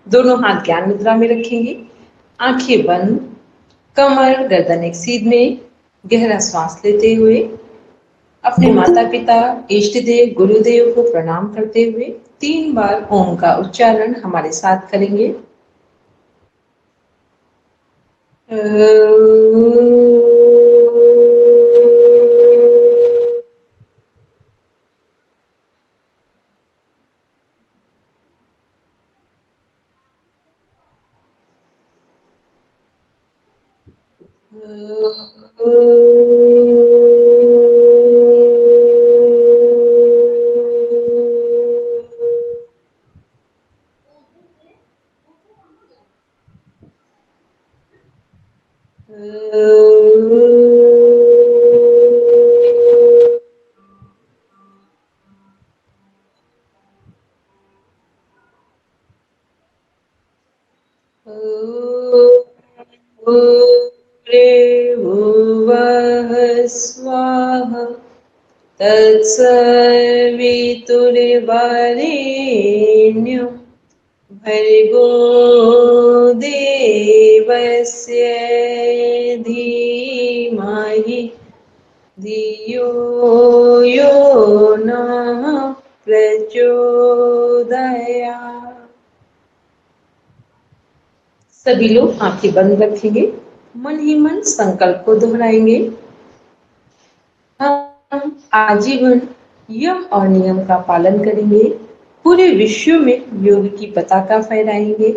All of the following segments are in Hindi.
दोनों हाथ ज्ञान मुद्रा में रखेंगे, आंखें बंद, कमर गर्दन एक सीध में, गहरा श्वास लेते हुए अपने माता पिता, इष्ट देव, गुरुदेव को प्रणाम करते हुए 3 बार ओम का उच्चारण हमारे साथ करेंगे। स्वाहा तत्सवितुर्वरेण्यं भर्गो देवस्य धीमहि धियो यो नः प्रचोदयात्। सभी लोग आंखें बंद रखेंगे, मन ही मन संकल्प को दोहराएंगे। हम आजीवन यम और नियम का पालन करेंगे, पूरे विश्व में योग की पताका फहराएंगे।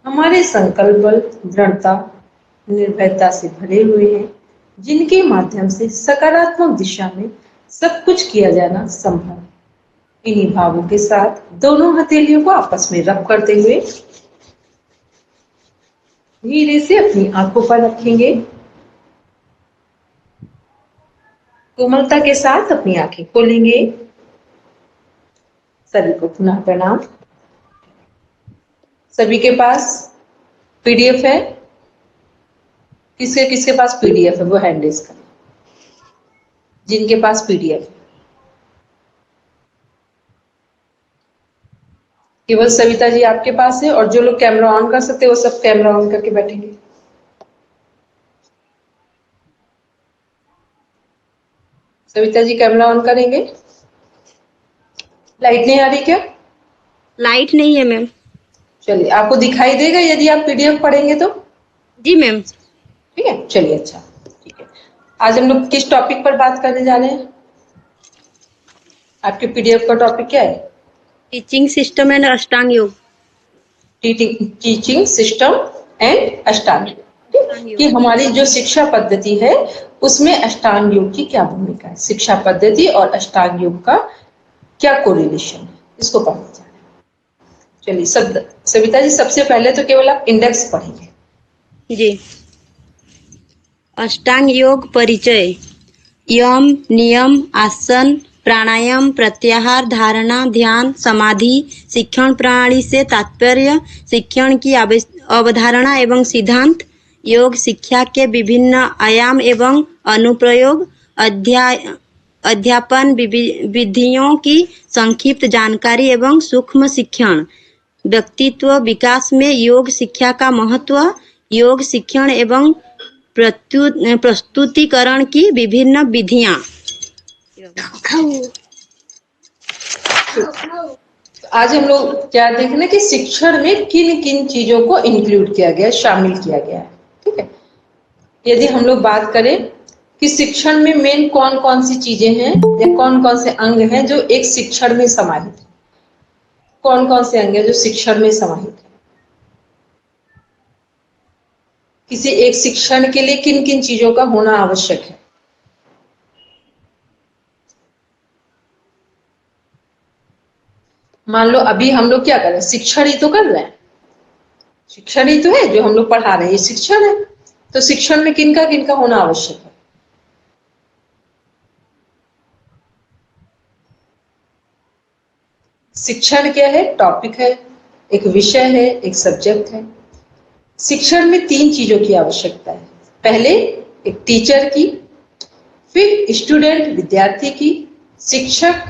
हमारे संकल्प बल दृढ़ता निर्भयता से भरे हुए हैं, जिनके माध्यम से सकारात्मक दिशा में सब कुछ किया जाना संभव है। इन्हीं भावों के साथ दोनों हथेलियों को आपस में रब करते हुए धीरे से अपनी आंखों पर रखेंगे। कोमलता के साथ अपनी आंखें खोलेंगे। सभी को पुनः प्रणाम। सभी के पास पीडीएफ है? किसके किसके पास पीडीएफ है वो हैंड रेज करें। जिनके पास पीडीएफ है, केवल सविता जी आपके पास है, और जो लोग कैमरा ऑन कर सकते हैं वो सब कैमरा ऑन करके बैठेंगे। सविता जी कैमरा ऑन करेंगे। लाइट नहीं आ रही क्या? लाइट नहीं है मैम। चलिए, आपको दिखाई देगा यदि आप पीडीएफ पढ़ेंगे तो? जी मैम। ठीक है, चलिए, अच्छा, ठीक है। आज हम लोग किस टॉपिक पर बात करने जा रहे हैं? आपके पीडीएफ का टॉपिक क्या है? टीचिंग सिस्टम एंड अष्टांग योग। टीचिंग सिस्टम एंड अष्टांग योग। कि हमारी जो शिक्षा पद्धति है उसमें अष्टांग योग की क्या भूमिका है, शिक्षा पद्धति और अष्टांग योग का क्या कोरिलेशन है, इसको पढ़ना चाह रहे हैं। चलिए, सविता जी सबसे पहले तो केवल आप इंडेक्स पढ़ेंगे। जी। अष्टांग योग परिचय। यम, नियम, आसन, प्राणायाम, प्रत्याहार, धारणा, ध्यान, समाधि। शिक्षण प्रणाली से तात्पर्य शिक्षण की अवधारणा एवं सिद्धांत। योग शिक्षा के विभिन्न आयाम एवं अनुप्रयोग। अध्यापन विधियों की संक्षिप्त जानकारी एवं सूक्ष्म शिक्षण। व्यक्तित्व विकास में योग शिक्षा का महत्व। योग शिक्षण एवं प्रस्तुतिकरण की विभिन्न विधियां। आज हम लोग क्या देख रहे हैं कि शिक्षण में किन किन चीजों को इंक्लूड किया गया, शामिल किया गया है। ठीक है, यदि हम लोग बात करें कि शिक्षण में मेन कौन कौन सी चीजें हैं या कौन कौन से अंग हैं जो एक शिक्षण में समाहित है, कौन कौन से अंग हैं जो शिक्षण में समाहित है, किसी एक शिक्षण के लिए किन किन चीजों का होना आवश्यक है। मान लो अभी हम लोग क्या कर रहे हैं, शिक्षण ही तो कर रहे हैं, शिक्षण ही तो है जो हम लोग पढ़ा रहे हैं, ये शिक्षण है। तो शिक्षण में किनका किनका होना आवश्यक है? शिक्षण क्या है? टॉपिक है, एक विषय है, एक सब्जेक्ट है। शिक्षण में 3 चीजों की आवश्यकता है। पहले एक टीचर की, फिर स्टूडेंट विद्यार्थी की, शिक्षक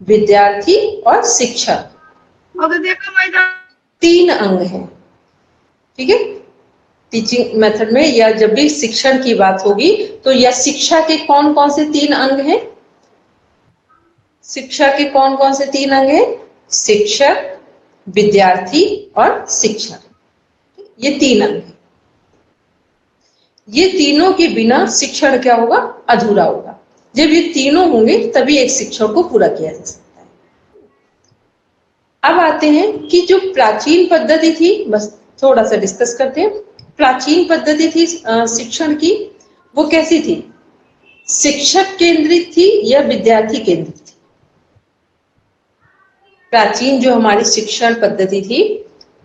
विद्यार्थी और शिक्षक। 3 अंग हैं। ठीक है। टीचिंग मेथड में या जब भी शिक्षण की बात होगी तो यह शिक्षा के कौन कौन से 3 अंग हैं? शिक्षा के कौन कौन से 3 अंग हैं? शिक्षक, विद्यार्थी और शिक्षक। ये 3 अंग हैं। ये तीनों के बिना शिक्षण क्या होगा? अधूरा होगा। जब ये तीनों होंगे तभी एक शिक्षण को पूरा किया जा सकता है। अब आते हैं कि जो प्राचीन पद्धति थी, बस थोड़ा सा डिस्कस करते हैं। प्राचीन पद्धति थी शिक्षण की, वो कैसी थी? शिक्षक केंद्रित थी या विद्यार्थी केंद्रित थी? प्राचीन जो हमारी शिक्षण पद्धति थी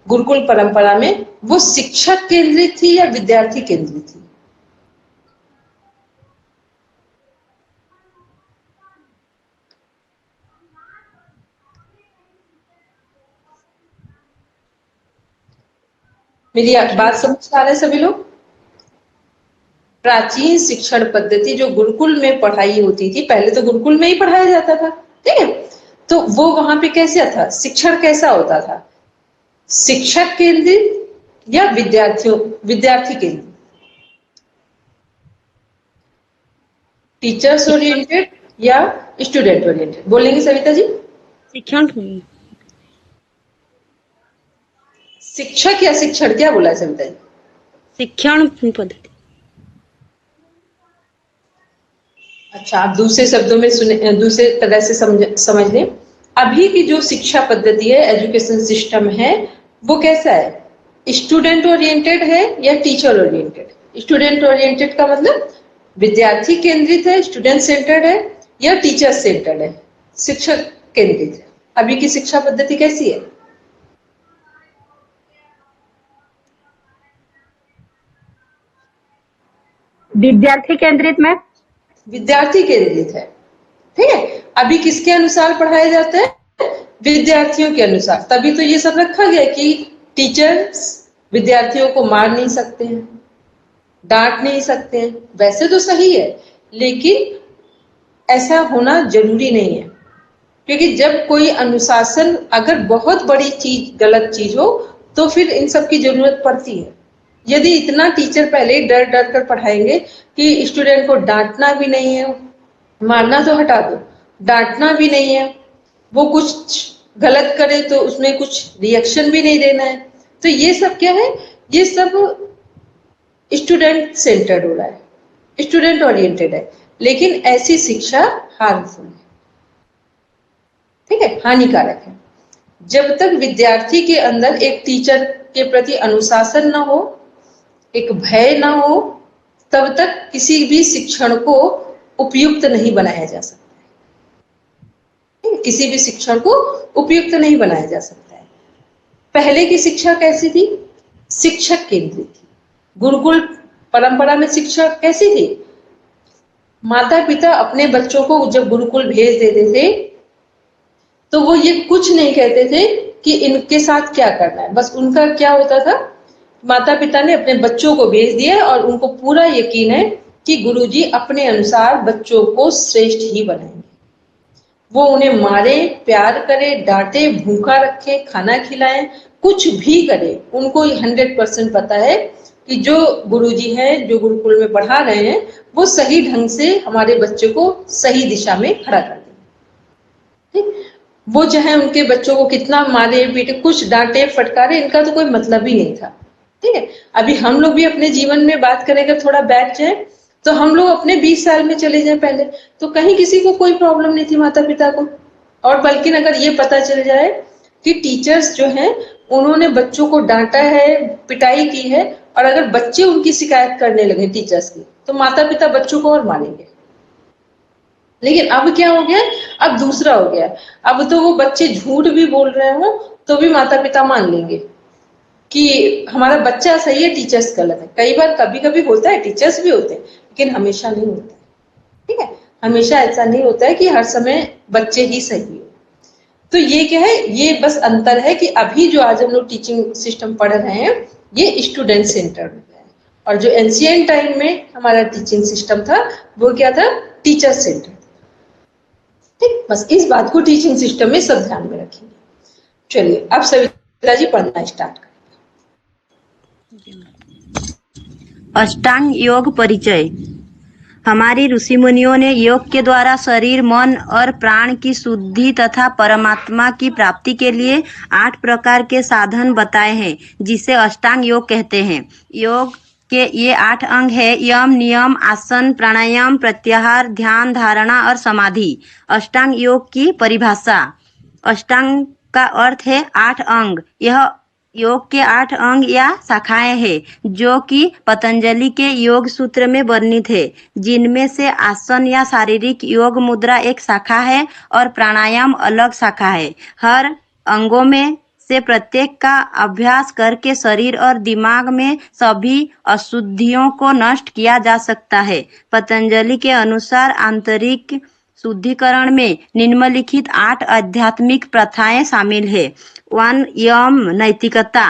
गुरुकुल परंपरा में, वो शिक्षक केंद्रित थी या विद्यार्थी केंद्रित थी? मेरी बात समझ आ रहा है सभी लोग? प्राचीन शिक्षण पद्धति जो गुरुकुल में पढ़ाई होती थी, पहले तो गुरुकुल में ही पढ़ाया जाता था, ठीक है। तो वो वहां पे कैसा था? शिक्षण कैसा होता था? शिक्षक केंद्रित या विद्यार्थी केंद्रित? टीचर्स ओरिएंटेड या स्टूडेंट ओरिएंटेड? बोलेंगे सविता जी? शिक्षण शिक्षक या शिक्षण, क्या बोला है सविता जी? शिक्षण पद्धति। अच्छा, आप दूसरे शब्दों में सुने, दूसरे तरह से समझ लें। अभी की जो शिक्षा पद्धति है, एजुकेशन सिस्टम है, वो कैसा है? स्टूडेंट ओरिएंटेड है या टीचर ओरिएंटेड? स्टूडेंट ओरिएंटेड का मतलब विद्यार्थी केंद्रित है, स्टूडेंट सेंटर्ड है, या टीचर सेंटर्ड है, शिक्षक केंद्रित है? अभी की शिक्षा पद्धति कैसी है? विद्यार्थी केंद्रित में। विद्यार्थी केंद्रित है, ठीक है। अभी किसके अनुसार पढ़ाया जाता है? विद्यार्थियों के अनुसार। तभी तो ये सब रखा गया कि टीचर्स विद्यार्थियों को मार नहीं सकते हैं, डांट नहीं सकते हैं। वैसे तो सही है, लेकिन ऐसा होना जरूरी नहीं है, क्योंकि जब कोई अनुशासन, अगर बहुत बड़ी चीज गलत चीज हो तो फिर इन सब की जरूरत पड़ती है। यदि इतना टीचर पहले ही डर डर कर पढ़ाएंगे कि स्टूडेंट को डांटना भी नहीं है, मारना तो हटा दो, डांटना भी नहीं है, वो कुछ गलत करे तो उसमें कुछ रिएक्शन भी नहीं देना है, तो ये सब क्या है? ये सब स्टूडेंट सेंटर्ड हो रहा है, स्टूडेंट ओरिएंटेड है। लेकिन ऐसी शिक्षा हार्मफुल है, ठीक है, हानिकारक है। जब तक विद्यार्थी के अंदर एक टीचर के प्रति अनुशासन ना हो, एक भय ना हो, तब तक किसी भी शिक्षण को उपयुक्त नहीं बनाया जा सकता है। किसी भी शिक्षण को उपयुक्त नहीं बनाया जा सकता है। पहले की शिक्षा कैसी थी? शिक्षक केंद्रित थी। गुरुकुल परंपरा में शिक्षा कैसी थी? माता पिता अपने बच्चों को जब गुरुकुल भेज देते थे तो वो ये कुछ नहीं कहते थे कि इनके साथ क्या करना है। बस उनका क्या होता था, माता पिता ने अपने बच्चों को भेज दिया और उनको पूरा यकीन है कि गुरुजी अपने अनुसार बच्चों को श्रेष्ठ ही बनाएंगे। वो उन्हें मारे, प्यार करे, डांटे, भूखा रखे, खाना खिलाए, कुछ भी करे, उनको 100% पता है कि जो गुरुजी हैं, जो गुरुकुल में पढ़ा रहे हैं, वो सही ढंग से हमारे बच्चे को सही दिशा में खड़ा कर देंगे। वो चाहे उनके बच्चों को कितना मारे पीटे, कुछ डांटे फटकारे, इनका तो कोई मतलब ही नहीं था, ठीक है। अभी हम लोग भी अपने जीवन में बात करें, अगर थोड़ा बैठ जाए तो हम लोग अपने 20 साल में चले जाए पहले, तो कहीं किसी को कोई प्रॉब्लम नहीं थी माता पिता को। और बल्कि अगर ये पता चल जाए कि टीचर्स जो हैं उन्होंने बच्चों को डांटा है, पिटाई की है, और अगर बच्चे उनकी शिकायत करने लगे टीचर्स की, तो माता पिता बच्चों को और मारेंगे। लेकिन अब क्या हो गया? अब दूसरा हो गया। अब तो वो बच्चे झूठ भी बोल रहे हो तो भी माता पिता मान लेंगे कि हमारा बच्चा सही है, टीचर्स गलत है। कई बार कभी कभी होता है, टीचर्स भी होते हैं, लेकिन हमेशा नहीं होता है, ठीक है। हमेशा ऐसा नहीं होता है कि हर समय बच्चे ही सही हो। तो ये क्या है? ये बस अंतर है कि अभी जो आज हम लोग टीचिंग सिस्टम पढ़ रहे हैं ये स्टूडेंट सेंटर्ड है, और जो एंशिएंट टाइम में हमारा टीचिंग सिस्टम था वो क्या था? Teacher centred. ठीक, बस इस बात को टीचिंग सिस्टम में सब ध्यान में रखेंगे। चलिए अब सविता जी पढ़ना स्टार्ट करें। अष्टांग योग परिचय। हमारी ऋषि मुनियों ने योग के द्वारा शरीर, मन और प्राण की शुद्धि तथा परमात्मा की प्राप्ति के लिए 8 प्रकार के साधन बताए हैं, जिसे अष्टांग योग कहते हैं। योग के ये 8 अंग है: यम, नियम, आसन, प्राणायाम, प्रत्याहार, ध्यान, धारणा और समाधि। अष्टांग योग की परिभाषा। अष्टांग का अर्थ है 8 अंग। यह योग के 8 अंग या शाखाएं हैं, जो कि पतंजलि के योग सूत्र में वर्णित है, जिनमें से आसन या शारीरिक योग मुद्रा एक शाखा है और प्राणायाम अलग शाखा है। हर अंगों में से प्रत्येक का अभ्यास करके शरीर और दिमाग में सभी अशुद्धियों को नष्ट किया जा सकता है। पतंजलि के अनुसार आंतरिक शुद्धिकरण में निम्नलिखित 8 आध्यात्मिक प्रथाएं शामिल है। 1. यम, नैतिकता।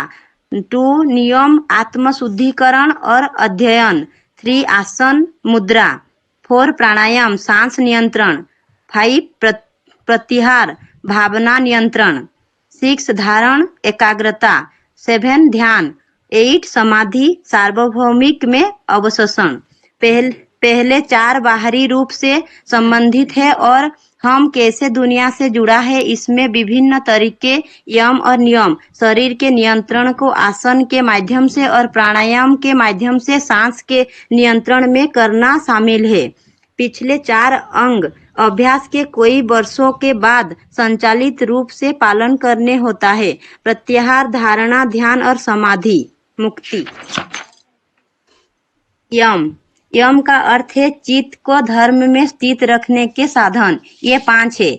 2. नियम, आत्मशुद्धिकरण और अध्ययन। 3. आसन, मुद्रा। 4. प्राणायाम, सांस नियंत्रण। 5. प्रत्याहार, भावना नियंत्रण। 6. धारण, एकाग्रता। 7. ध्यान। 8. समाधि, सार्वभौमिक में अवशोषण। पहले 4 बाहरी रूप से संबंधित है और हम कैसे दुनिया से जुड़ा है, इसमें विभिन्न तरीके, यम और नियम, शरीर के नियंत्रण को आसन के माध्यम से और प्राणायाम के माध्यम से सांस के नियंत्रण में करना शामिल है। पिछले 4 अंग अभ्यास के कई वर्षों के बाद संचालित रूप से पालन करने होता है: प्रत्याहार, धारणा, ध्यान और समाधि, मुक्ति। यम का अर्थ है चित्त को धर्म में स्थित रखने के साधन। ये 5 है।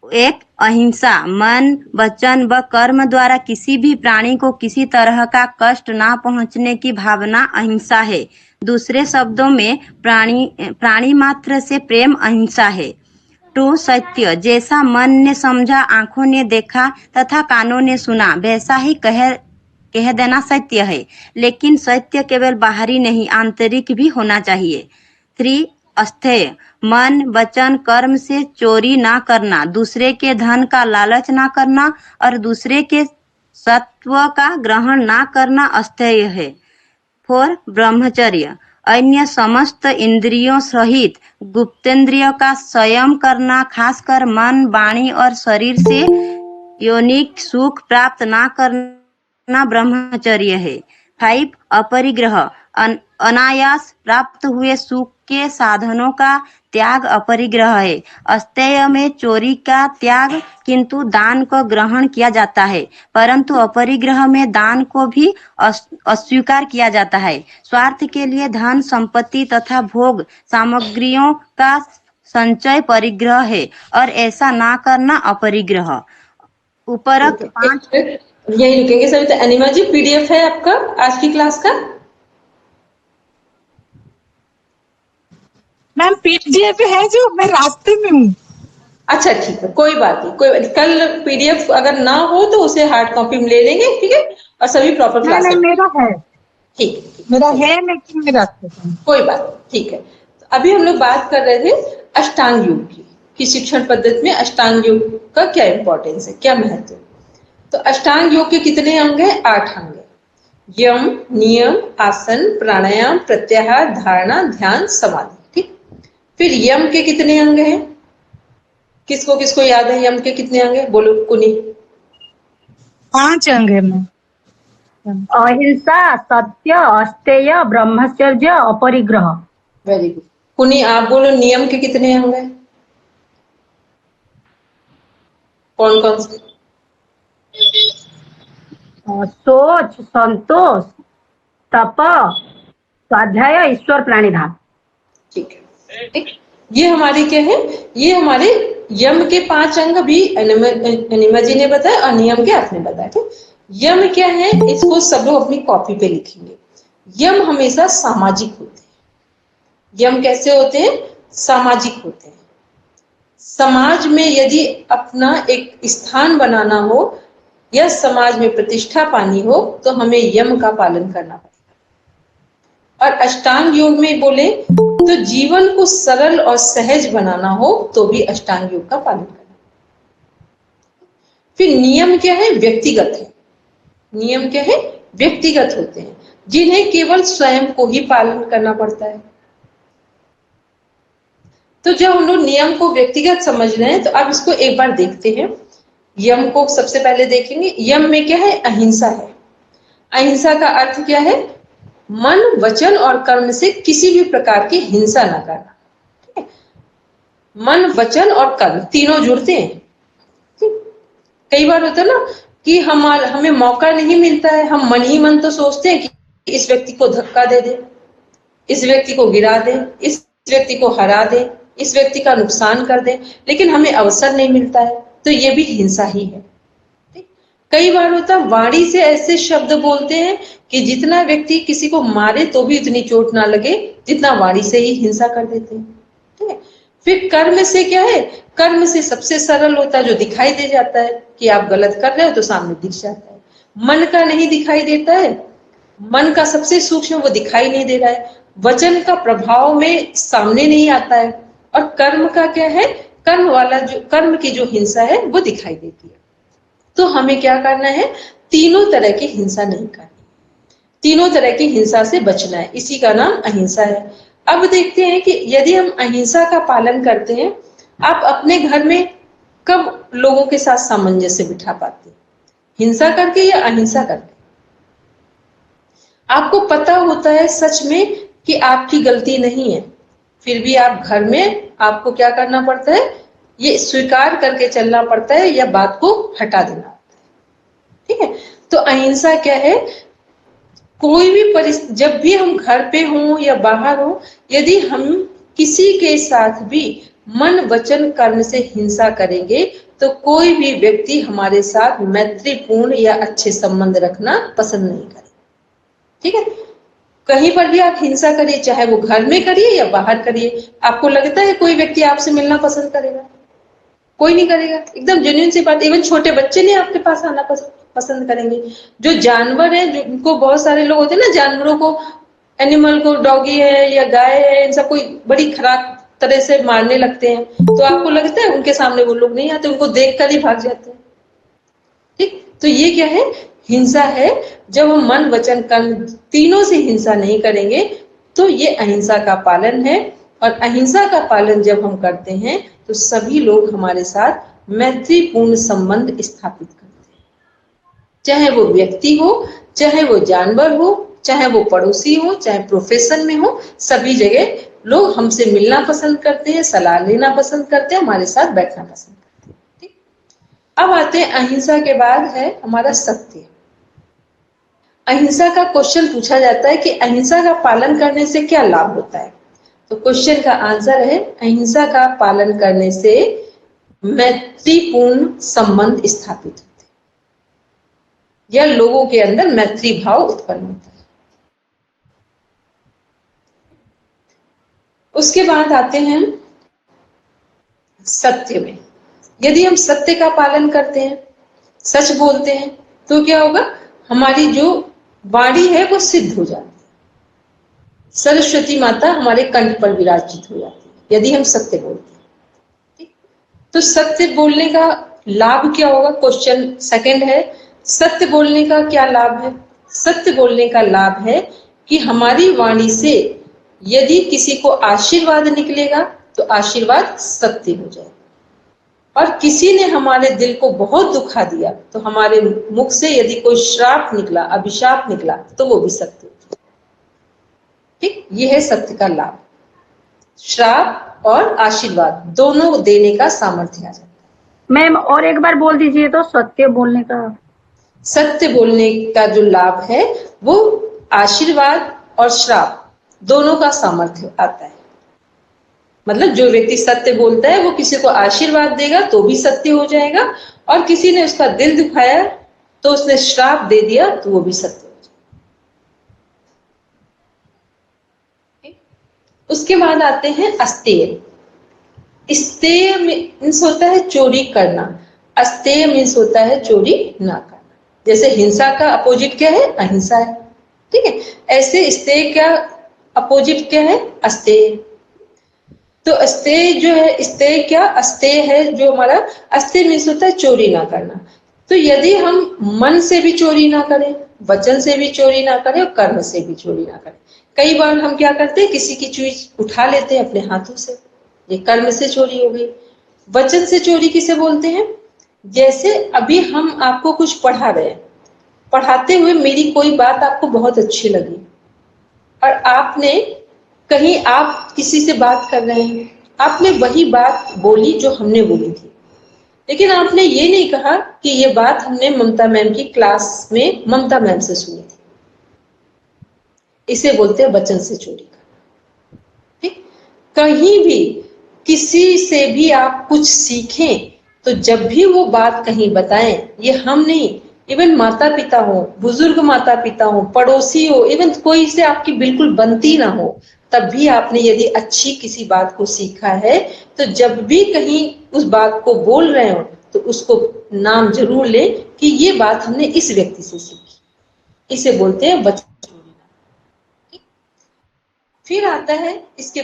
1. अहिंसा, मन, वचन व कर्म द्वारा किसी भी प्राणी को किसी तरह का कष्ट ना पहुंचने की भावना अहिंसा है। दूसरे शब्दों में प्राणी मात्र से प्रेम अहिंसा है। 2. सत्य, जैसा मन ने समझा, आंखों ने देखा तथा कानों ने सुना, वैसा ही कह देना सत्य है, लेकिन सत्य केवल बाहरी नहीं, आंतरिक भी होना चाहिए। 3. अस्थेय, मन, वचन, कर्म से चोरी ना करना, दूसरे के धन का लालच ना करना और दूसरे के सत्व का ग्रहण ना करना अस्थेय है। 4. ब्रह्मचर्य, अन्य समस्त इंद्रियों सहित गुप्तेंद्रियों का संयम करना, खासकर मन, वाणी और शरीर से यौनिक सुख प्राप्त ना करना ब्रह्मचर्य है। 5. अपरिग्रह, अनायास प्राप्त हुए सुख के साधनों का त्याग अपरिग्रह है। अस्थेय में चोरी का त्याग, किंतु दान को ग्रहण किया जाता है, परंतु अपरिग्रह में दान को भी अस्वीकार किया जाता है। स्वार्थ के लिए धन, संपत्ति तथा भोग सामग्रियों का संचय परिग्रह है और ऐसा ना करना अपरिग्रह। उपरोक्त 5 यही रुकेंगे सभी। तो अनिमा जी, पीडीएफ है आपका आज की क्लास का? मैम पीडीएफ है, जो मैं रास्ते में हूँ। अच्छा ठीक है, कोई बात नहीं, कोई बात नहीं। कल पीडीएफ अगर ना हो तो उसे हार्ड कॉपी में ले लेंगे, ठीक है? और सभी प्रॉपर क्लास नहीं, मेरा है। ठीक, मेरा है, लेकिन मैं रास्ते में। कोई बात नहीं, ठीक है। तो अभी हम लोग बात कर रहे थे अष्टांग योग की, कि शिक्षण पद्धति में अष्टांग योग का क्या इंपॉर्टेंस है, क्या महत्व है। तो अष्टांग योग के कितने अंग हैं? 8 अंग है। यम, नियम, आसन, प्राणायाम, प्रत्याहार, धारणा, ध्यान, समाधि। ठीक। फिर यम के कितने अंग हैं? किसको किसको याद है यम के कितने अंग हैं? बोलो कुनी। 5 अंग है मैम। अहिंसा, सत्य, अस्थेय, ब्रह्मचर्य, अपरिग्रह। Very good. कुनी आप बोलो, नियम के कितने अंग हैं? कौन कौन से? सोच, संतोष, तप, स्वाध्याय, ईश्वर, प्राणिधान। ठीक है, ठीक। ये हमारी क्या है? ये हमारे यम के 5 अंग भी अनिमा जी ने बताया और नियम के आपने बताया। ठीक। यम क्या है, इसको सब लोग अपनी कॉपी पे लिखेंगे। यम हमेशा सामाजिक होते हैं। यम कैसे होते हैं? सामाजिक होते हैं। समाज में यदि अपना एक स्थान बनाना हो या समाज में प्रतिष्ठा पानी हो तो हमें यम का पालन करना पड़ेगा। और अष्टांग योग में बोले तो जीवन को सरल और सहज बनाना हो तो भी अष्टांग योग का पालन करना। फिर नियम क्या है? व्यक्तिगत है। नियम क्या है? व्यक्तिगत होते हैं, जिन्हें केवल स्वयं को ही पालन करना पड़ता है। तो जब हम लोग नियम को व्यक्तिगत समझ रहे हैं, तो अब इसको एक बार देखते हैं। यम को सबसे पहले देखेंगे। यम में क्या है? अहिंसा है। अहिंसा का अर्थ क्या है? मन, वचन और कर्म से किसी भी प्रकार की हिंसा न करना। ठीक है? मन, वचन और कर्म तीनों जुड़ते हैं। कई बार होता है ना कि हमें मौका नहीं मिलता है, हम मन ही मन तो सोचते हैं कि इस व्यक्ति को धक्का दे दे, इस व्यक्ति को गिरा दे, इस व्यक्ति को हरा दे, इस व्यक्ति का नुकसान कर दे, लेकिन हमें अवसर नहीं मिलता है, तो ये भी हिंसा ही है। कई बार होता है वाणी से ऐसे शब्द बोलते हैं कि जितना व्यक्ति किसी को मारे तो भी उतनी चोट ना लगे जितना वाणी से ही हिंसा कर देते हैं। ठीक है? फिर कर्म से क्या है? कर्म से सबसे सरल होता है जो दिखाई दे जाता है कि आप गलत कर रहे हो तो सामने दिख जाता है। मन का नहीं दिखाई देता है, मन का सबसे सूक्ष्म वो दिखाई नहीं दे रहा है। वचन का प्रभाव में सामने नहीं आता है। और कर्म का क्या है? कर्म की जो हिंसा है वो दिखाई देती है। तो हमें क्या करना है? तीनों तरह की हिंसा नहीं करनी, तीनों तरह की हिंसा से बचना है। इसी का नाम अहिंसा है। अब देखते हैं कि यदि हम अहिंसा का पालन करते हैं, आप अपने घर में कब लोगों के साथ सामंजस्य बिठा पाते हैं? हिंसा करके या अहिंसा करके? आपको पता होता है सच में कि आपकी गलती नहीं है, फिर भी आप घर में आपको क्या करना पड़ता है? ये स्वीकार करके चलना पड़ता है या बात को हटा देना पड़ता है। ठीक है? तो अहिंसा क्या है? कोई भी जब भी हम घर पे हों या बाहर हो, यदि हम किसी के साथ भी मन, वचन, कर्म से हिंसा करेंगे तो कोई भी व्यक्ति हमारे साथ मैत्रीपूर्ण या अच्छे संबंध रखना पसंद नहीं करेगा। ठीक है? कहीं पर भी आप हिंसा करिए, चाहे वो घर में करिए या बाहर करिए, आपको लगता है कोई व्यक्ति आपसे मिलना पसंद करेगा? कोई नहीं करेगा। एकदम जेन्युइन सी बात। इवन छोटे बच्चे नहीं आपके पास आना पसंद करेंगे। जो जानवर है, जिनको बहुत सारे लोग होते हैं ना, जानवरों को, एनिमल को, डॉगी है या गाय है, इन सबको बड़ी खराब तरह से मारने लगते हैं, तो आपको लगता है उनके सामने वो लोग नहीं आते, उनको देख कर ही भाग जाते हैं। ठीक? तो ये क्या है? हिंसा है। जब हम मन, वचन, कर्म तीनों से हिंसा नहीं करेंगे तो ये अहिंसा का पालन है। और अहिंसा का पालन जब हम करते हैं तो सभी लोग हमारे साथ मैत्रीपूर्ण संबंध स्थापित करते हैं, चाहे वो व्यक्ति हो, चाहे वो जानवर हो, चाहे वो पड़ोसी हो, चाहे प्रोफेशन में हो, सभी जगह लोग हमसे मिलना पसंद करते हैं, सलाह लेना पसंद करते हैं, हमारे साथ बैठना पसंद करते हैं। ठीक? अब आते हैं अहिंसा के बाद है हमारा सत्य। अहिंसा का क्वेश्चन पूछा जाता है कि अहिंसा का पालन करने से क्या लाभ होता है? तो क्वेश्चन का आंसर है, अहिंसा का पालन करने से मैत्रीपूर्ण संबंध स्थापित होते हैं या लोगों के अंदर मैत्री भाव उत्पन्न होता है। उसके बाद आते हैं सत्य में। यदि हम सत्य का पालन करते हैं, सच बोलते हैं, तो क्या होगा? हमारी जो वाणी है वो सिद्ध हो जाती है। सरस्वती माता हमारे कंठ पर विराजित हो जाती है यदि हम सत्य बोलते हैं। ठीक? तो सत्य बोलने का लाभ क्या होगा? क्वेश्चन सेकंड है, सत्य बोलने का क्या लाभ है? सत्य बोलने का लाभ है कि हमारी वाणी से यदि किसी को आशीर्वाद निकलेगा तो आशीर्वाद सत्य हो जाएगा, और किसी ने हमारे दिल को बहुत दुखा दिया तो हमारे मुख से यदि कोई श्राप निकला, अभिशाप निकला, तो वो भी सत्य हो जाएगा। ठीक? ये है सत्य का लाभ। श्राप और आशीर्वाद दोनों देने का सामर्थ्य आ जाता है। मैम और एक बार बोल दीजिए तो, सत्य बोलने का। सत्य बोलने का जो लाभ है वो आशीर्वाद और श्राप दोनों का सामर्थ्य आता है। मतलब जो व्यक्ति सत्य बोलता है वो किसी को आशीर्वाद देगा तो भी सत्य हो जाएगा, और किसी ने उसका दिल दुखाया तो उसने श्राप दे दिया तो वो भी सत्य हो जाएगा। उसके बाद आते हैं अस्तेय। स्तेय मीन्स होता है चोरी करना, अस्तेय मीन्स होता है चोरी ना करना। जैसे हिंसा का अपोजिट क्या है? अहिंसा है। ठीक है? ऐसे स्तेय का अपोजिट क्या है? अस्तेय। तो अस्तेय जो है, स्तेय क्या? अस्तेय है जो हमारा, अस्तेय मीन्स होता है चोरी ना करना। तो यदि हम मन से भी चोरी ना करें, वचन से भी चोरी ना करें और कर्म से भी चोरी ना करें। कई बार हम क्या करते हैं, किसी की चीज उठा लेते हैं अपने हाथों से, ये कर्म से चोरी हो गई। वचन से चोरी किसे बोलते हैं? जैसे अभी हम आपको कुछ पढ़ा रहे हैं, पढ़ाते हुए मेरी कोई बात आपको बहुत अच्छी लगी और आपने कहीं, आप किसी से बात कर रहे हैं, आपने वही बात बोली जो हमने बोली थी, लेकिन आपने ये नहीं कहा कि ये बात हमने ममता मैम की क्लास में ममता मैम से सुनी थी। इसे बोलते हैं वचन से चोरी करना। ठीक, कहीं भी किसी से भी आप कुछ सीखें तो जब भी वो बात कहीं बताएं, ये हम नहीं, इवन माता पिता हो, बुजुर्ग माता पिता हो, पड़ोसी हो, इवन कोई से आपकी बिल्कुल बनती ना हो, तब भी आपने यदि अच्छी किसी बात को सीखा है तो जब भी कहीं उस बात को बोल रहे हो तो उसको नाम जरूर ले कि ये बात हमने इस व्यक्ति से सीखी। इसे बोलते हैं वचन चोरी। फिर आता है इसके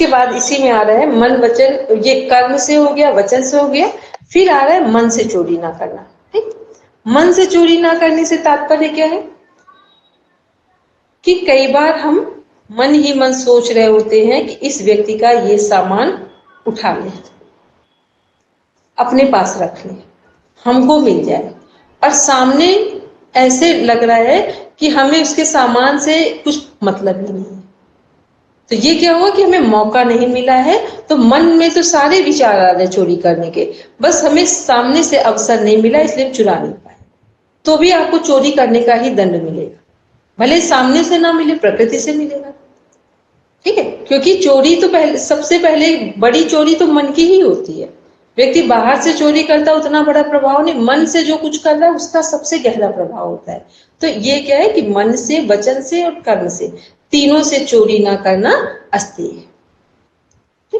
बाद इसी में आ रहा है मन वचन, ये कर्म से हो गया, वचन से हो गया। फिर आ रहा है मन से चोरी ना करना। ठीक, मन से चोरी ना करने से तात्पर्य क्या है कि कई बार हम मन ही मन सोच रहे होते हैं कि इस व्यक्ति का ये सामान उठा ले, अपने पास रख ले, हमको मिल जाए, और सामने ऐसे लग रहा है कि हमें उसके सामान से कुछ मतलब ही नहीं है। तो ये क्या हुआ कि हमें मौका नहीं मिला है, तो मन में तो सारे विचार आ रहे चोरी करने के, बस हमें सामने से अवसर नहीं मिला इसलिए हम चुरा नहीं पाए। तो भी आपको चोरी करने का ही दंड मिलेगा, भले सामने से ना मिले, प्रकृति से मिलेगा। ठीक है, क्योंकि चोरी तो सबसे पहले बड़ी चोरी तो मन की ही होती है। व्यक्ति बाहर से चोरी करता है उतना बड़ा प्रभाव नहीं, मन से जो कुछ कर रहा है उसका सबसे गहरा प्रभाव होता है। तो ये क्या है कि मन से, वचन से और कर्म से, तीनों से चोरी ना करना अस्तेय है।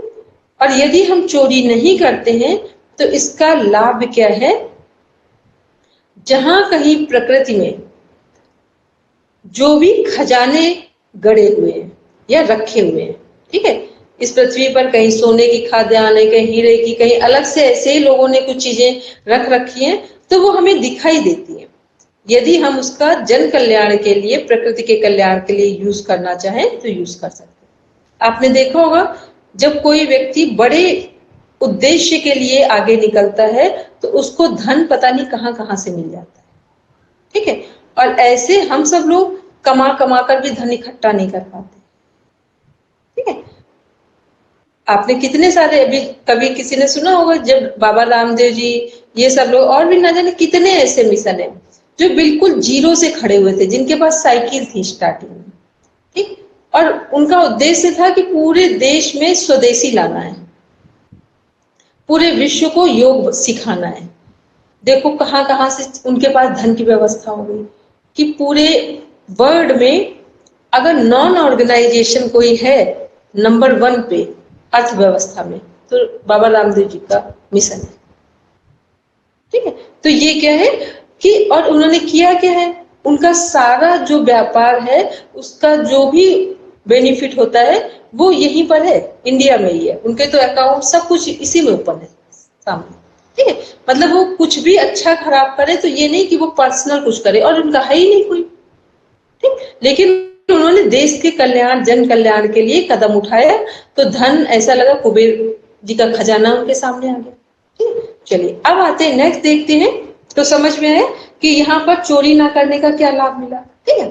और यदि हम चोरी नहीं करते हैं तो इसका लाभ क्या है? जहां कहीं प्रकृति में जो भी खजाने गड़े हुए हैं या रखे हुए हैं, ठीक है, इस पृथ्वी पर कहीं सोने की खाद्यान्न है, कहीं हीरे की, कहीं अलग से ऐसे ही लोगों ने कुछ चीजें रख रखी हैं, तो वो हमें दिखाई देती हैं। यदि हम उसका जन कल्याण के लिए, प्रकृति के कल्याण के लिए यूज करना चाहें तो यूज कर सकते हैं। आपने देखा होगा जब कोई व्यक्ति बड़े उद्देश्य के लिए आगे निकलता है तो उसको धन पता नहीं कहां कहां से मिल जाता है। ठीक है, और ऐसे हम सब लोग कमा कमा कर भी धन इकट्ठा नहीं कर पाते। ठीक है, आपने कितने सारे, अभी कभी किसी ने सुना होगा जब बाबा रामदेव जी, ये सब लोग और भी ना जाने कितने ऐसे मिशन है जो बिल्कुल जीरो से खड़े हुए थे, जिनके पास साइकिल थी स्टार्टिंग में। ठीक, और उनका उद्देश्य था कि पूरे देश में स्वदेशी लाना है, पूरे विश्व को योग सिखाना है। देखो कहां कहां से उनके पास धन की व्यवस्था हो गई कि पूरे वर्ल्ड में अगर नॉन ऑर्गेनाइजेशन कोई है नंबर 1 पे अर्थव्यवस्था में, तो बाबा रामदेव जी का मिशन है। ठीक है, तो ये क्या है कि, और उन्होंने किया क्या है, उनका सारा जो व्यापार है उसका जो भी बेनिफिट होता है वो यहीं पर है, इंडिया में ही है। उनके तो अकाउंट सब कुछ इसी में ओपन है सामने। ठीक है, मतलब वो कुछ भी अच्छा खराब करे तो ये नहीं कि वो पर्सनल कुछ करे, और उनका है ही नहीं कोई। ठीक, लेकिन उन्होंने देश के कल्याण, जन कल्याण के लिए कदम उठाया, तो धन ऐसा लगा कुबेर जी का खजाना उनके सामने आ गया। ठीक, चलिए अब आते हैं नेक्स्ट, देखते हैं तो समझ में आए कि यहाँ पर चोरी ना करने का क्या लाभ मिला। ठीक है,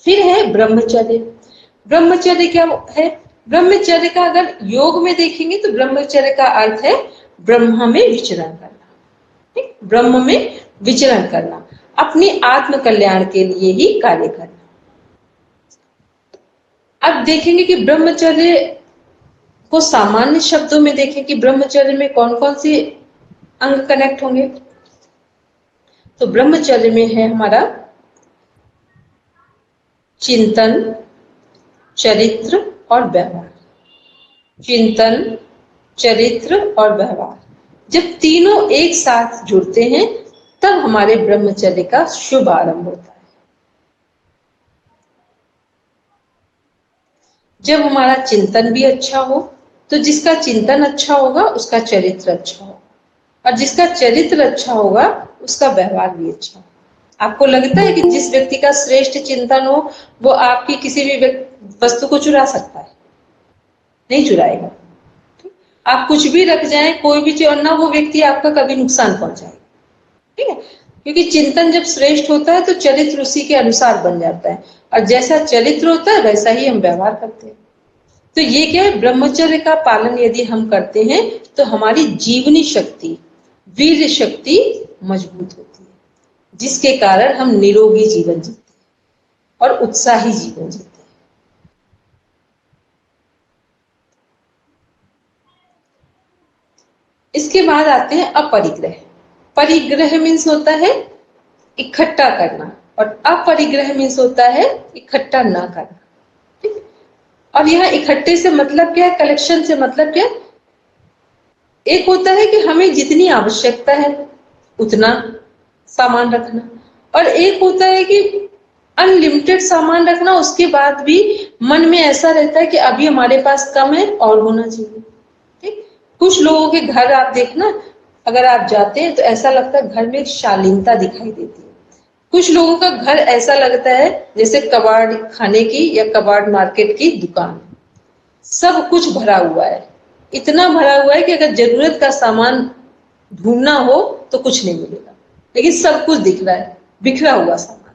फिर है ब्रह्मचर्य। ब्रह्मचर्य क्या है? ब्रह्मचर्य का अगर योग में देखेंगे तो ब्रह्मचर्य का अर्थ है ब्रह्म में विचरण करना। ठीक, ब्रह्म में विचरण करना, अपने आत्म कल्याण के लिए ही कार्य करना। अब देखेंगे कि ब्रह्मचर्य को सामान्य शब्दों में देखें कि ब्रह्मचर्य में कौन कौन से अंग कनेक्ट होंगे। तो ब्रह्मचर्य में है हमारा चिंतन, चरित्र और व्यवहार। चिंतन, चरित्र और व्यवहार जब तीनों एक साथ जुड़ते हैं तब हमारे ब्रह्मचर्य का शुभ आरंभ होता है। जब हमारा चिंतन भी अच्छा हो, तो जिसका चिंतन अच्छा होगा उसका चरित्र अच्छा होगा, और जिसका चरित्र अच्छा होगा उसका व्यवहार भी अच्छा होगा। आपको लगता है कि जिस व्यक्ति का श्रेष्ठ चिंतन हो वो आपकी किसी भी वस्तु को चुरा सकता है? नहीं चुराएगा। आप कुछ भी रख जाएं, कोई भी चीज, और ना वो व्यक्ति आपका कभी नुकसान पहुंचाएगा। ठीक है, क्योंकि चिंतन जब श्रेष्ठ होता है तो चरित्र उसी के अनुसार बन जाता है, और जैसा चरित्र होता है वैसा ही हम व्यवहार करते हैं। तो ये क्या है, ब्रह्मचर्य का पालन यदि हम करते हैं तो हमारी जीवनी शक्ति, वीर शक्ति मजबूत होती है, जिसके कारण हम निरोगी जीवन जीते हैं और उत्साही जीवन जीते हैं। इसके बाद आते हैं अपरिग्रह। परिग्रह मीन्स होता है इकट्ठा करना, और अपरिग्रह मीन्स होता है इकट्ठा ना करना। ठीक, और यहाँ इकट्ठे से मतलब क्या है, कलेक्शन से मतलब क्या है? एक होता है कि हमें जितनी आवश्यकता है उतना सामान रखना, और एक होता है कि अनलिमिटेड सामान रखना, उसके बाद भी मन में ऐसा रहता है कि अभी हमारे पास कम है और होना चाहिए। ठीक, कुछ लोगों के घर आप देखना, अगर आप जाते हैं तो ऐसा लगता है घर में एक शालीनता दिखाई देती है। कुछ लोगों का घर ऐसा लगता है जैसे कबाड़ खाने की या कबाड़ मार्केट की दुकान, सब कुछ भरा हुआ है, इतना भरा हुआ है कि अगर जरूरत का सामान ढूंढना हो तो कुछ नहीं मिलेगा, लेकिन सब कुछ दिख रहा है, बिखरा हुआ सामान।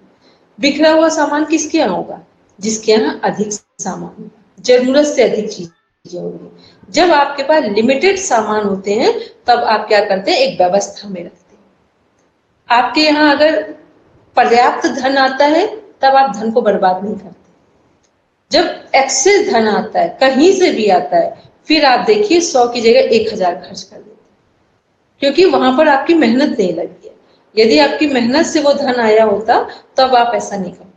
बिखरा हुआ सामान किसके यहाँ होगा? जिसके यहाँ अधिक सामान होगा, जरूरत से अधिक चीजें होंगी। जब आपके पास लिमिटेड सामान होते हैं तब आप क्या करते हैं, एक व्यवस्था में रखते हैं। आपके यहाँ अगर पर्याप्त धन आता है तब आप धन को बर्बाद नहीं करते। जब एक्सेस धन आता है, कहीं से भी आता है, फिर आप देखिए 100 की जगह 1000 खर्च कर देते हैं, क्योंकि वहां पर आपकी मेहनत नहीं लगी है। यदि आपकी मेहनत से वो धन आया होता तब आप ऐसा नहीं करते।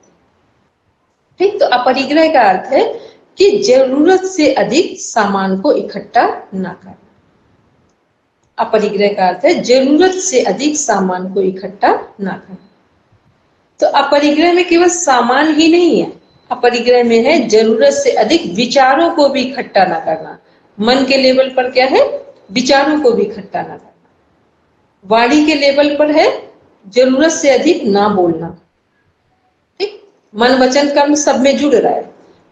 ठीक, तो अपरिग्रह का अर्थ है कि जरूरत से अधिक सामान को इकट्ठा ना करना। अपरिग्रह का अर्थ है जरूरत से अधिक सामान को इकट्ठा ना करना। तो अपरिग्रह में केवल सामान ही नहीं है, अपरिग्रह में है जरूरत से अधिक विचारों को भी इकट्ठा ना करना। मन के लेवल पर क्या है, विचारों को भी इकट्ठा ना करना। वाणी के लेवल पर है जरूरत से अधिक ना बोलना। ठीक, मन वचन कर्म सब में जुड़ रहा है,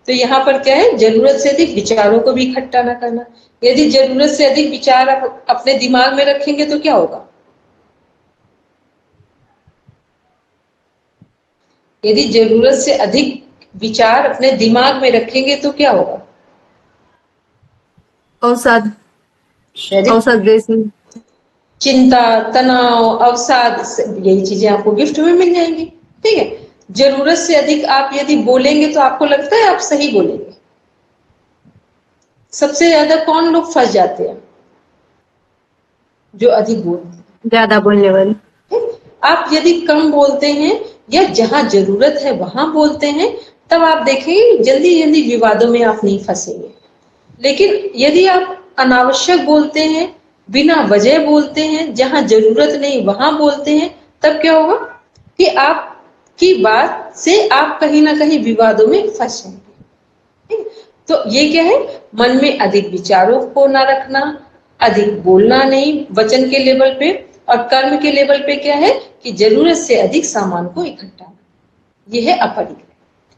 तो यहाँ पर क्या है, जरूरत से अधिक विचारों को भी इकट्ठा ना करना। यदि जरूरत से अधिक विचार आप अपने दिमाग में रखेंगे तो क्या होगा? यदि जरूरत से अधिक विचार अपने दिमाग में रखेंगे तो क्या होगा? अवसाद, अवसाद जैसी चिंता, तनाव, अवसाद, यही चीजें आपको गिफ्ट में मिल जाएंगी। ठीक है, जरूरत से अधिक आप यदि बोलेंगे तो आपको लगता है आप सही बोलेंगे? सबसे ज्यादा कौन लोग फंस जाते हैं? जो अधिक बोलते हैं, ज्यादा बोलने वाले। आप यदि कम बोलते हैं या जहां जरूरत है वहां बोलते हैं तब आप देखेंगे जल्दी जल्दी विवादों में आप नहीं फंसेंगे। लेकिन यदि आप अनावश्यक बोलते हैं, बिना वजह बोलते हैं, जहां जरूरत नहीं वहां बोलते हैं, तब क्या होगा कि आपकी बात से आप कहीं ना कहीं विवादों में फंस जाएंगे। तो ये क्या है, मन में अधिक विचारों को ना रखना, अधिक बोलना नहीं वचन के लेवल पे, और कर्म के लेवल पे क्या है कि जरूरत से अधिक सामान को इकट्ठा। ये है अपरिग्रह।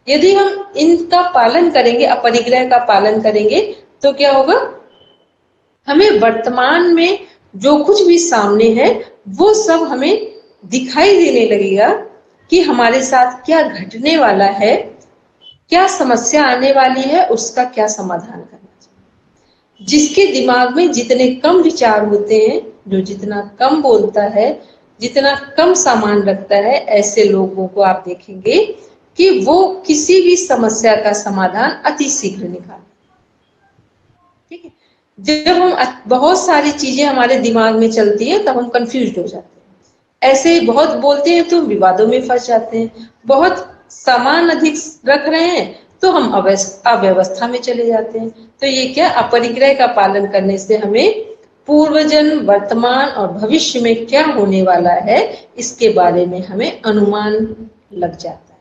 यदि हम इनका पालन करेंगे, अपरिग्रह का पालन करेंगे, तो क्या होगा, हमें वर्तमान में जो कुछ भी सामने है वो सब हमें दिखाई देने लगेगा कि हमारे साथ क्या घटने वाला है, क्या समस्या आने वाली है, उसका क्या समाधान करना चाहिए। जिसके दिमाग में जितने कम विचार होते हैं, जो जितना कम बोलता है, जितना कम सामान रखता है, ऐसे लोगों को आप देखेंगे कि वो किसी भी समस्या का समाधान अति शीघ्र निकाले। ठीक है, जब हम बहुत सारी चीजें हमारे दिमाग में चलती है तब हम कंफ्यूज हो जाते हैं। ऐसे बहुत बोलते हैं तो विवादों में फंस जाते हैं। बहुत सामान अधिक रख रहे हैं तो हम अव्यवस्था में चले जाते हैं। तो ये क्या, अपरिग्रह का पालन करने से हमें पूर्वजन, वर्तमान और भविष्य में क्या होने वाला है इसके बारे में हमें अनुमान लग जाता है,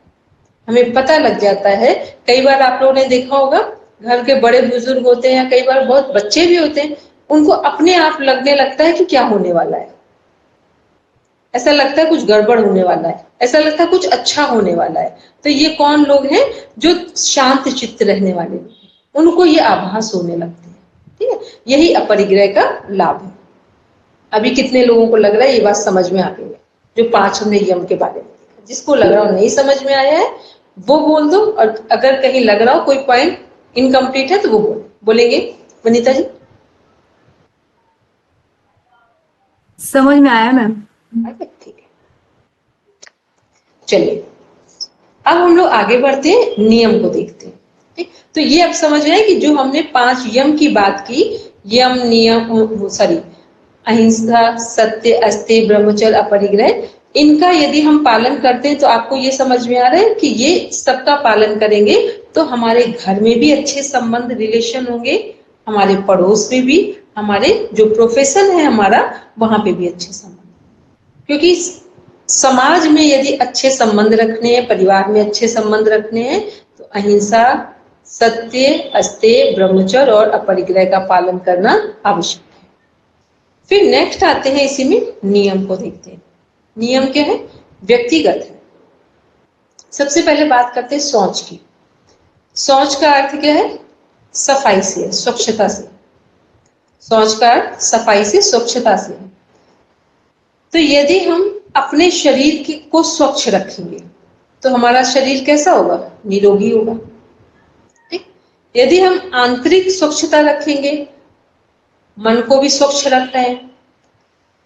हमें पता लग जाता है। कई बार आप लोगों ने देखा होगा, घर के बड़े बुजुर्ग होते हैं या कई बार बहुत बच्चे भी होते हैं, उनको अपने आप लगने लगता है कि क्या होने वाला है। ऐसा लगता है कुछ गड़बड़ होने वाला है, ऐसा लगता है कुछ अच्छा होने वाला है। तो ये कौन लोग हैं? जो शांत चित्त रहने वाले लोग, उनको ये आभास होने लगते हैं। ठीक है, यही अपरिग्रह का लाभ है। अभी कितने लोगों को लग रहा है ये बात समझ में आ गई है, जो 5 हमने यम के बारे में देखा। जिसको लग रहा हो नहीं समझ में आया है वो बोल दो, और अगर कहीं लग रहा हो कोई पॉइंट इनकम्प्लीट है तो वो बोलेंगे। वनीता जी समझ में आया मैम। ठीक है, चलिए अब हम लोग आगे बढ़ते हैं, नियम को देखते हैं। ठीक, तो ये अब समझ रहे हैं कि जो हमने 5 यम की बात की, यम नियम सॉरी अहिंसा, सत्य, अस्तेय, ब्रह्मचर्य, अपरिग्रह, इनका यदि हम पालन करते हैं तो आपको ये समझ में आ रहा है कि ये सबका पालन करेंगे तो हमारे घर में भी अच्छे संबंध रिलेशन होंगे, हमारे पड़ोस में भी, हमारे जो प्रोफेशन है हमारा वहां पे भी अच्छे संबंध। क्योंकि समाज में यदि अच्छे संबंध रखने हैं, परिवार में अच्छे संबंध रखने हैं तो अहिंसा, सत्य, अस्तेय, ब्रह्मचर्य और अपरिग्रह का पालन करना आवश्यक है। फिर नेक्स्ट आते हैं, इसी में नियम को देखते हैं। नियम क्या है? व्यक्तिगत है। सबसे पहले बात करते हैं शौच की। शौच का अर्थ क्या है? सफाई से, स्वच्छता से। शौच का अर्थ सफाई से, स्वच्छता से। तो यदि हम अपने शरीर को स्वच्छ रखेंगे तो हमारा शरीर कैसा होगा? निरोगी होगा। ठीक, यदि हम आंतरिक स्वच्छता रखेंगे, मन को भी स्वच्छ रख रहे हैं,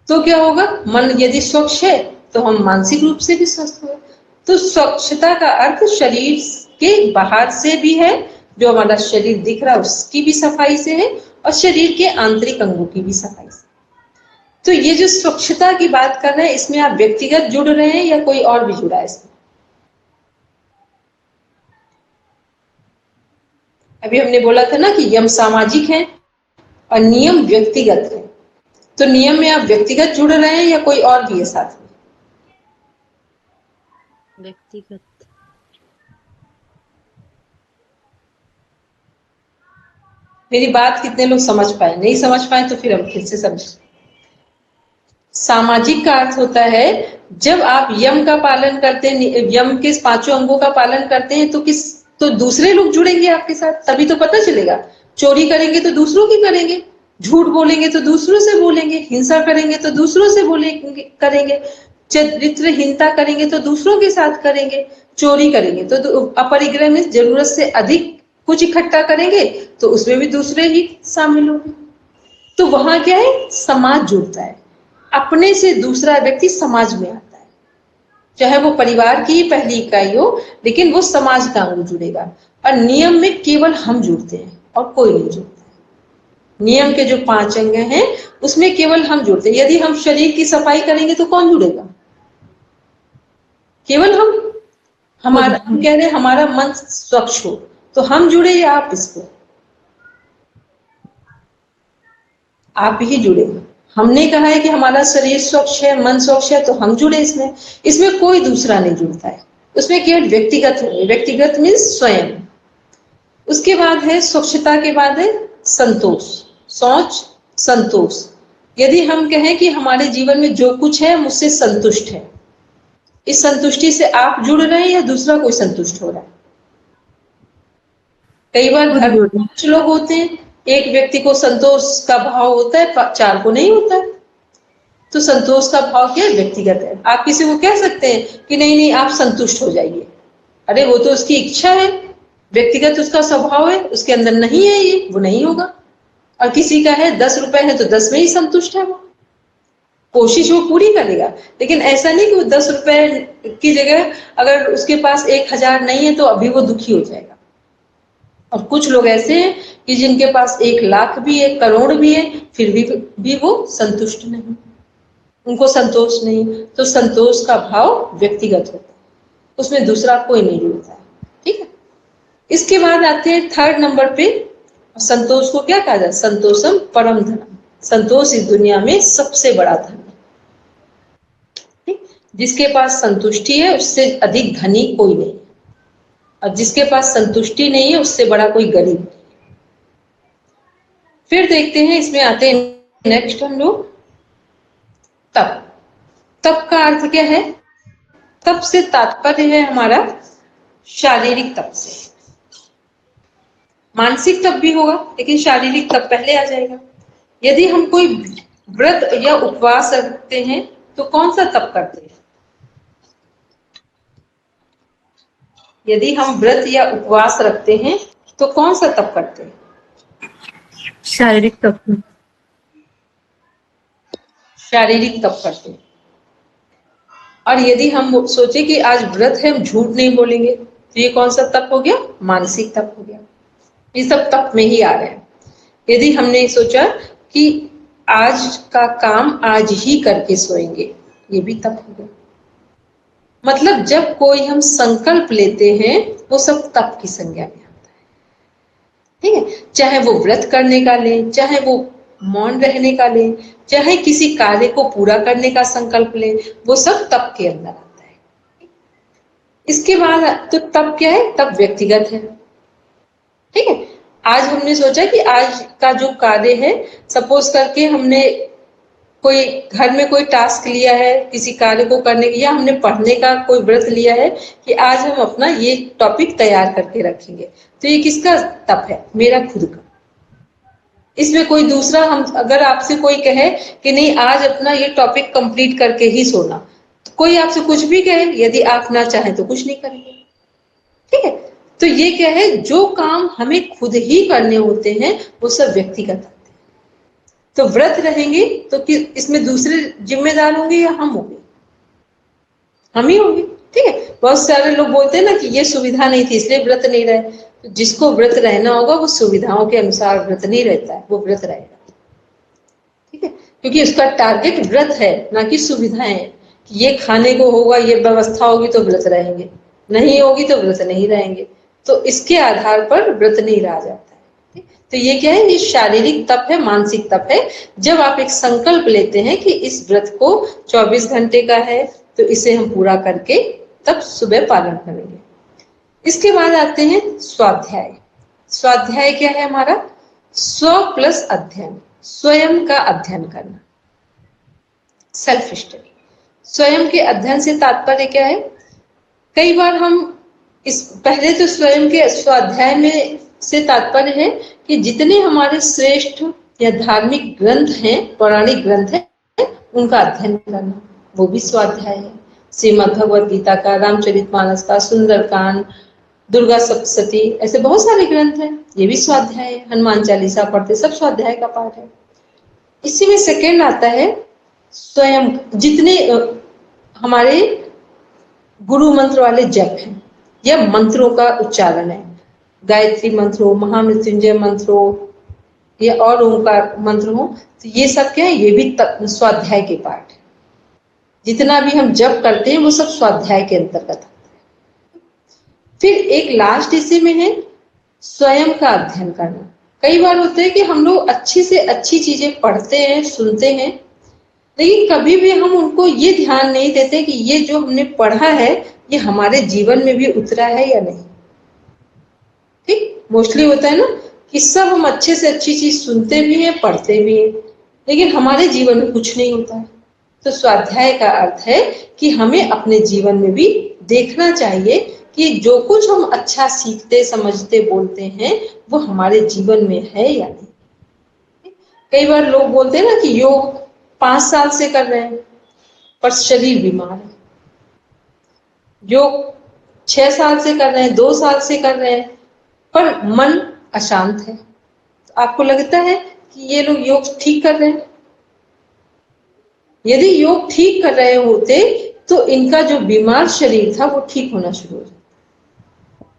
तो क्या होगा? मन यदि स्वच्छ है तो हम मानसिक रूप से भी स्वस्थ होंगे। तो स्वच्छता का अर्थ शरीर के बाहर से भी है, जो हमारा शरीर दिख रहा है उसकी भी सफाई से है, और शरीर के आंतरिक अंगों की भी सफाई से। तो ये जो स्वच्छता की बात कर रहे हैं, इसमें आप व्यक्तिगत जुड़ रहे हैं या कोई और भी जुड़ा है इसमें? अभी हमने बोला था ना कि यम सामाजिक है और नियम व्यक्तिगत है। तो नियम में आप व्यक्तिगत जुड़ रहे हैं या कोई और भी है साथ में? व्यक्तिगत। मेरी बात कितने लोग समझ पाए? नहीं समझ पाए तो फिर हम फिर से समझ। सामाजिक का अर्थ होता है जब आप यम का पालन करते हैं, यम के 5 अंगों का पालन करते हैं तो दूसरे लोग जुड़ेंगे आपके साथ, तभी तो पता चलेगा। चोरी करेंगे तो दूसरों की करेंगे, झूठ बोलेंगे तो दूसरों से बोलेंगे, हिंसा करेंगे तो दूसरों से बोलेंगे करेंगे, चरित्रहीनता करेंगे तो दूसरों के साथ करेंगे, चोरी करेंगे तो अपरिग्रह में जरूरत से अधिक कुछ इकट्ठा करेंगे तो उसमें भी दूसरे ही शामिल होंगे। तो वहां क्या है? समाज जुड़ता है। अपने से दूसरा व्यक्ति समाज में आता है, चाहे वो परिवार की पहली इकाई हो, लेकिन वो समाज का अंग जुड़ेगा। और नियम में केवल हम जुड़ते हैं और कोई नहीं जुड़ता है। नियम के जो 5 अंग हैं उसमें केवल हम जुड़ते हैं। यदि हम शरीर की सफाई करेंगे तो कौन जुड़ेगा? केवल हम। हमारा हम कह रहे हैं हमारा मन स्वच्छ हो तो हम जुड़े या आप इसको? आप ही जुड़े। हमने कहा है कि हमारा शरीर स्वच्छ है, मन स्वच्छ है, तो हम जुड़े इसमें। इसमें कोई दूसरा नहीं जुड़ता है, उसमें केवल व्यक्तिगत है। व्यक्तिगत मीन्स स्वयं। उसके बाद है स्वच्छता के बाद है संतोष। शौच, संतोष। यदि हम कहें कि हमारे जीवन में जो कुछ है मुझसे संतुष्ट है, इस संतुष्टि से आप जुड़ रहे हैं या दूसरा कोई संतुष्ट हो रहा है? कई बार घर में 5 लोग होते हैं, एक व्यक्ति को संतोष का भाव होता है, 4 को नहीं होता है। तो संतोष का भाव क्या है? व्यक्तिगत है। आप किसी को कह सकते हैं कि नहीं नहीं आप संतुष्ट हो जाइए, अरे वो तो उसकी इच्छा है, व्यक्तिगत उसका स्वभाव है, उसके अंदर नहीं है ये, वो नहीं होगा। और किसी का है 10 रुपए है तो 10 में ही संतुष्ट है, वो कोशिश वो पूरी करेगा। लेकिन ऐसा नहीं कि वो 10 रुपए की जगह अगर उसके पास 1000 नहीं है तो अभी वो दुखी हो जाएगा। और कुछ लोग ऐसे हैं कि जिनके पास 1 लाख भी है, करोड़ भी है, फिर भी वो संतुष्ट नहीं, उनको संतोष नहीं। तो संतोष का भाव व्यक्तिगत होता है, उसमें दूसरा कोई नहीं जुड़ता है। ठीक है, इसके बाद आते हैं 3rd नंबर पे। संतोष को क्या कहा जाए? संतोषम परम धनम। संतोष इस दुनिया में सबसे बड़ा धन है। ठीक, जिसके पास संतुष्टि है उससे अधिक धनी कोई नहीं, और जिसके पास संतुष्टि नहीं है उससे बड़ा कोई गरीब नहीं। फिर देखते हैं, इसमें आते हैं नेक्स्ट हम लोग तप। तप का अर्थ क्या है? तप से तात्पर्य है हमारा शारीरिक तप से। मानसिक तप भी होगा लेकिन शारीरिक तप पहले आ जाएगा। यदि हम कोई व्रत या उपवास रखते हैं तो कौन सा तप करते हैं? यदि हम व्रत या उपवास रखते हैं तो कौन सा तप करते हैं? शारीरिक तप। शारीरिक तप करते हैं। और यदि हम सोचे कि आज व्रत है, हम झूठ नहीं बोलेंगे, तो ये कौन सा तप हो गया? मानसिक तप हो गया। ये सब तप में ही आ रहे हैं। यदि हमने सोचा कि आज का काम आज ही करके सोएंगे, ये भी तप हो गया। मतलब जब कोई हम संकल्प लेते हैं वो सब तप की संज्ञा में आता है। ठीक है, चाहे वो व्रत करने का लें, चाहे वो मौन रहने का लें, चाहे किसी कार्य को पूरा करने का संकल्प लें, वो सब तप के अंदर आता है। इसके बाद तो तप क्या है? तप व्यक्तिगत है। ठीक है, आज हमने सोचा कि आज का जो कार्य है, सपोज करके हमने कोई घर में कोई टास्क लिया है किसी कार्य को करने के, या हमने पढ़ने का कोई व्रत लिया है कि आज हम अपना ये टॉपिक तैयार करके रखेंगे, तो ये किसका तप है? मेरा खुद का। इसमें कोई दूसरा, हम अगर आपसे कोई कहे कि नहीं आज अपना ये टॉपिक कंप्लीट करके ही सोना, तो कोई आपसे कुछ भी कहे, यदि आप ना चाहें तो कुछ नहीं करेंगे। ठीक है, तो ये क्या है? जो काम हमें खुद ही करने होते हैं वो सब व्यक्तिगत आते हैं। तो व्रत रहेंगे तो इसमें दूसरे जिम्मेदार होंगे या हम होंगे? हम ही होंगे। ठीक है, बहुत सारे लोग बोलते हैं ना कि ये सुविधा नहीं थी इसलिए व्रत नहीं रहे। तो जिसको व्रत रहना होगा वो सुविधाओं के अनुसार व्रत नहीं रहता है, वो व्रत रहेगा। ठीक है, क्योंकि उसका टारगेट व्रत है, ना कि सुविधाएं। कि ये खाने को होगा, ये व्यवस्था होगी तो व्रत रहेंगे, नहीं होगी तो व्रत नहीं रहेंगे। तो इसके आधार पर व्रत नहीं रहा जाता है। तो ये क्या है? ये शारीरिक तप है, मानसिक तप है। जब आप एक संकल्प लेते हैं कि इस व्रत को 24 घंटे का है तो इसे हम पूरा करके तब सुबह पालन करेंगे। इसके बाद आते हैं स्वाध्याय। स्वाध्याय क्या है हमारा? स्व प्लस अध्ययन, स्वयं का अध्ययन करना, सेल्फ स्टडी। स्वयं के अध्ययन से तात्पर्य क्या है? कई बार हम इस पहले तो स्वयं के स्वाध्याय में से तात्पर्य है कि जितने हमारे श्रेष्ठ या धार्मिक ग्रंथ हैं, पौराणिक ग्रंथ हैं, उनका अध्ययन करना, वो भी स्वाध्याय है। श्रीमद् भगवद गीता का, रामचरितमानस का, सुंदरकांड, दुर्गा सप्तशती, ऐसे बहुत सारे ग्रंथ हैं, ये भी स्वाध्याय है। हनुमान चालीसा पढ़ते, सब स्वाध्याय का पाठ है। इसी में सेकेंड आता है स्वयं, जितने हमारे गुरु मंत्र वाले जप हैं या मंत्रों का उच्चारण है, गायत्री मंत्र हो, महामृत्युंजय मंत्र हो या और ओंकार मंत्र हो, तो ये सब क्या है? ये भी स्वाध्याय के पाठ है। जितना भी हम जप करते हैं वो सब स्वाध्याय के अंतर्गत आता है। फिर एक लास्ट इसी में है स्वयं का अध्ययन करना। कई बार होता है कि हम लोग अच्छी से अच्छी चीजें पढ़ते हैं, सुनते हैं, लेकिन कभी भी हम उनको ये ध्यान नहीं देते कि ये जो हमने पढ़ा है ये हमारे जीवन में भी उतरा है या नहीं। ठीक, मोस्टली होता है ना कि सब हम अच्छे से अच्छी चीज सुनते भी हैं, पढ़ते भी हैं, लेकिन हमारे जीवन में कुछ नहीं होता है। तो स्वाध्याय का अर्थ है कि हमें अपने जीवन में भी देखना चाहिए कि जो कुछ हम अच्छा सीखते, समझते, बोलते हैं वो हमारे जीवन में है या नहीं। कई बार लोग बोलते हैं ना कि योग 5 साल से कर रहे हैं पर शरीर बीमार है, योग 6 साल से कर रहे हैं, 2 साल से कर रहे हैं पर मन अशांत है। तो आपको लगता है कि ये लोग योग ठीक कर रहे हैं? यदि योग ठीक कर रहे होते तो इनका जो बीमार शरीर था वो ठीक होना शुरू हो जाता।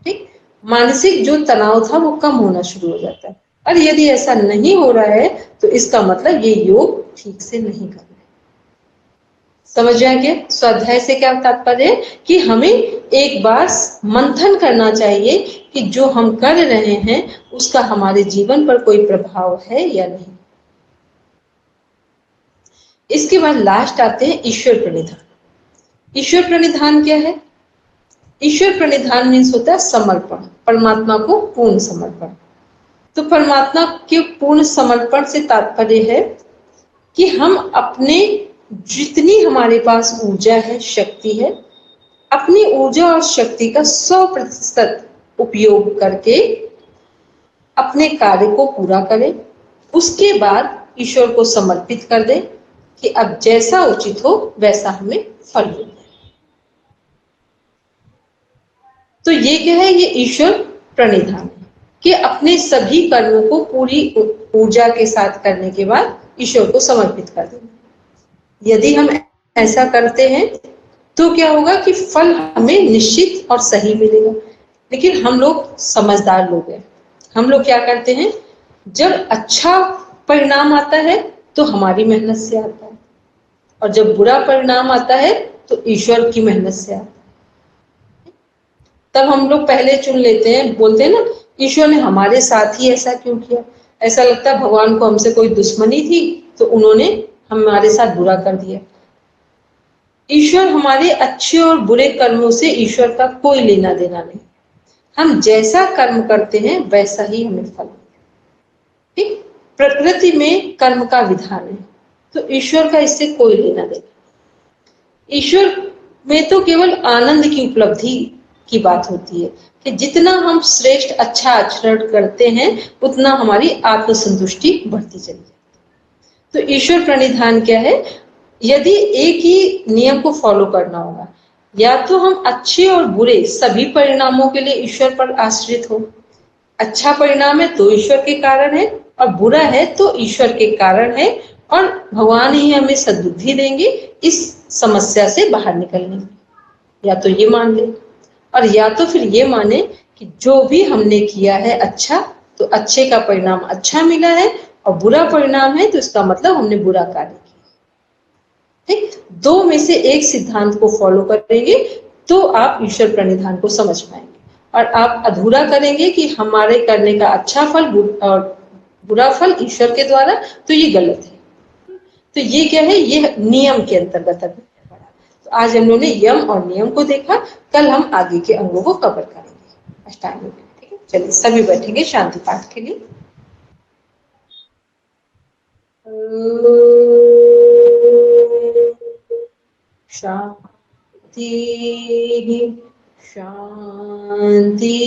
ठीक, मानसिक जो तनाव था वो कम होना शुरू हो जाता है। और यदि ऐसा नहीं हो रहा है तो इसका मतलब ये योग ठीक से नहीं कर रहे। समझ रहे हैं क्या? स्वाध्याय से क्या तात्पर्य है कि हमें एक बार मंथन करना चाहिए कि जो हम कर रहे हैं उसका हमारे जीवन पर कोई प्रभाव है या नहीं। इसके बाद लास्ट आते हैं ईश्वर प्रणिधान। ईश्वर प्रणिधान क्या है? ईश्वर प्रणिधान मीन्स होता है समर्पण, परमात्मा को पूर्ण समर्पण। तो परमात्मा के पूर्ण समर्पण से तात्पर्य है कि हम अपने जितनी हमारे पास ऊर्जा है, शक्ति है, अपनी ऊर्जा और शक्ति का 100% उपयोग करके अपने कार्य को पूरा करें। उसके बाद ईश्वर को समर्पित कर दें कि अब जैसा उचित हो वैसा हमें फल मिल जाए। तो ये क्या है? ये ईश्वर प्रणिधान है कि अपने सभी कर्मों को पूरी ऊर्जा के साथ करने के बाद ईश्वर को समर्पित कर देना। यदि हम ऐसा करते हैं तो क्या होगा कि फल हमें निश्चित और सही मिलेगा। लेकिन हम लोग समझदार लोग हैं, हम लोग क्या करते हैं, जब अच्छा परिणाम आता है तो हमारी मेहनत से आता है, और जब बुरा परिणाम आता है तो ईश्वर की मेहनत से आता है। तब हम लोग पहले चुन लेते हैं, बोलते हैं ना, ईश्वर ने हमारे साथ ही ऐसा क्यों किया। ऐसा लगता है भगवान को हमसे कोई दुश्मनी थी तो उन्होंने हमारे साथ बुरा कर दिया। ईश्वर हमारे अच्छे और बुरे कर्मों से ईश्वर का कोई लेना देना नहीं। हम जैसा कर्म करते हैं वैसा ही हमें फल मिलता है। ठीक, प्रकृति में कर्म का विधान है, तो ईश्वर का इससे कोई लेना देना। ईश्वर में तो केवल आनंद की उपलब्धि की बात होती है कि जितना हम श्रेष्ठ अच्छा आचरण करते हैं उतना हमारी आत्मसंतुष्टि बढ़ती चली जाती है। तो ईश्वर प्रणिधान क्या है? यदि एक ही नियम को फॉलो करना होगा, या तो हम अच्छे और बुरे सभी परिणामों के लिए ईश्वर पर आश्रित हो। अच्छा परिणाम है तो ईश्वर के कारण है, और बुरा है तो ईश्वर के कारण है, और भगवान ही हमें सद्बुद्धि देंगे इस समस्या से बाहर निकलने की। या तो ये मान ले, और या तो फिर ये माने कि जो भी हमने किया है अच्छा, तो अच्छे का परिणाम अच्छा मिला है, और बुरा परिणाम है तो इसका मतलब हमने बुरा कार्य किया। ठीक, दो में से एक सिद्धांत को फॉलो करेंगे तो आप ईश्वर प्रणिधान को समझ पाएंगे। और आप अधूरा करेंगे कि हमारे करने का अच्छा फल और बुरा फल ईश्वर के द्वारा, तो ये गलत है। तो ये क्या है? ये नियम के अंतर्गत है। तो आज हम लोगों ने यम और नियम को देखा, कल हम आगे के अंगों को कवर करेंगे अष्टांग योग। ठीक है, चलिए सभी बैठेंगे शांति पाठ के लिए। शांति शांति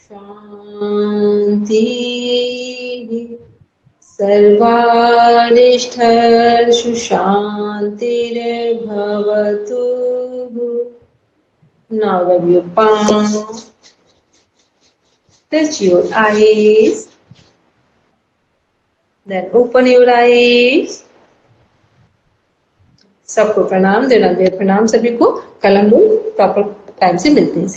शांति। सर्वारिष्ठर्षु शान्तिर्भवतु। Now rub your palm, touch your eyes, then open your eyes. सबको प्रणाम, देना दे प्रणाम सभी को। कल हम लोग प्रॉपर टाइम से मिलते हैं।